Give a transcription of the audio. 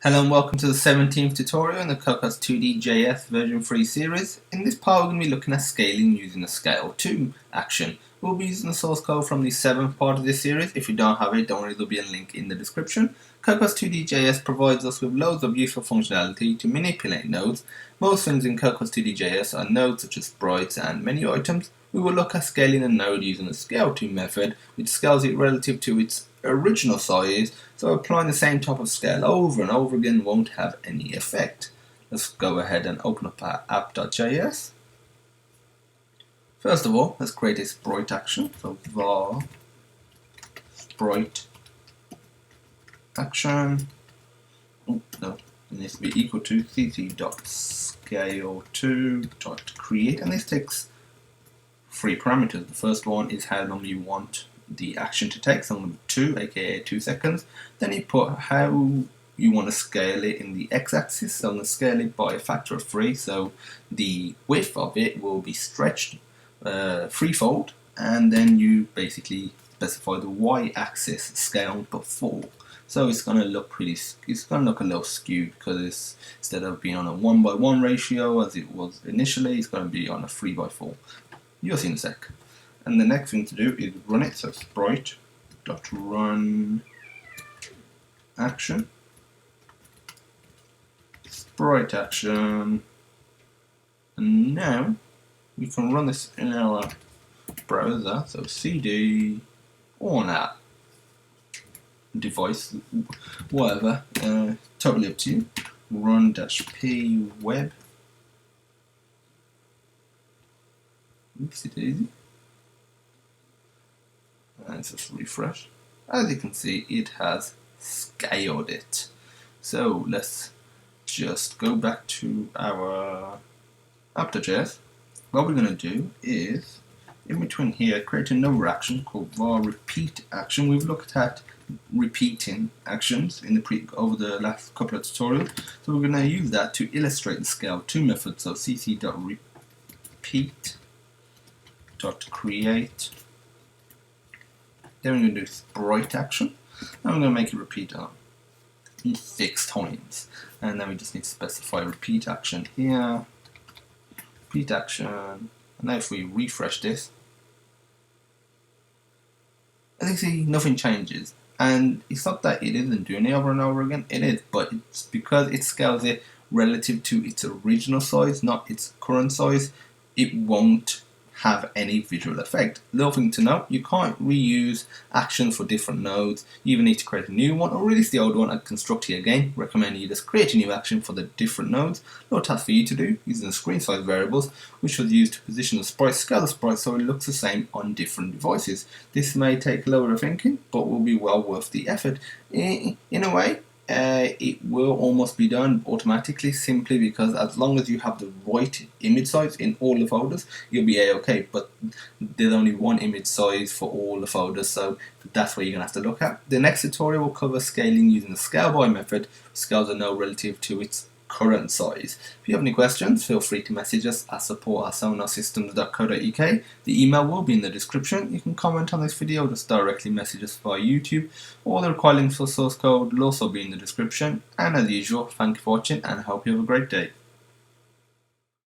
Hello and welcome to the 17th tutorial in the Cocos2d-JS version 3 series. In this part we're going to be looking at scaling using the ScaleTo action. We'll be using the source code from the 7th part of this series. If you don't have it, don't worry, there'll be a link in the description. Cocos2d-JS provides us with loads of useful functionality to manipulate nodes. Most things in Cocos2d-JS are nodes such as sprites and menu items. We will look at scaling a node using the ScaleTo method, which scales it relative to its original size, so applying the same type of scale over and over again won't have any effect. Let's go ahead and open up our app.js. First of all, let's create a sprite action. So var sprite action. Oh, no, it needs to be equal to cc.scale2.create, and this takes three parameters. The first one is how long you want the action to take, so number 2, aka 2 seconds. Then you put how you want to scale it in the x-axis, so I'm going to scale it by a factor of 3, so the width of it will be stretched threefold, and then you basically specify the y-axis scale by 4. So it's going to look a little skewed because it's, instead of being on a 1:1 ratio as it was initially, it's going to be on a 3:4. You'll see in a sec. And the next thing to do is run it, so sprite.run action, sprite action, and now we can run this in our browser, so cd on our device, whatever, totally up to you, run-p web, oopsie daisy. And let's just refresh. As you can see, it has scaled it. So let's just go back to our app.js. What we're going to do is, in between here, create another action called var repeat action. We've looked at repeating actions in the over the last couple of tutorials. So we're going to use that to illustrate the ScaleTo method. So cc.repeat.create. Then we're going to do sprite action, and we're going to make it repeat 6 times. And then we just need to specify repeat action here, repeat action, and now if we refresh this, as you see, nothing changes. And it's not that it isn't doing it over and over again, it is, but it's because it scales it relative to its original size, not its current size, it won't have any visual effect. Little thing to note, you can't reuse actions for different nodes. You either need to create a new one or release the old one and construct it again. Recommend you just create a new action for the different nodes. Little task for you to do using the screen size variables, which was used to position the sprite, scale the sprite so it looks the same on different devices. This may take a little bit of thinking, but will be well worth the effort. In a way, it will almost be done automatically, simply because as long as you have the right image size in all the folders, you'll be a-okay, but there's only one image size for all the folders, so that's what you're going to have to look at. The next tutorial will cover scaling using the scale by method. Scales a node relative to its current size. If you have any questions, feel free to message us at support@sonarsystems.co.uk. The email will be in the description. You can comment on this video, just directly message us via YouTube. All the required links for source code will also be in the description. And as usual, thank you for watching and I hope you have a great day.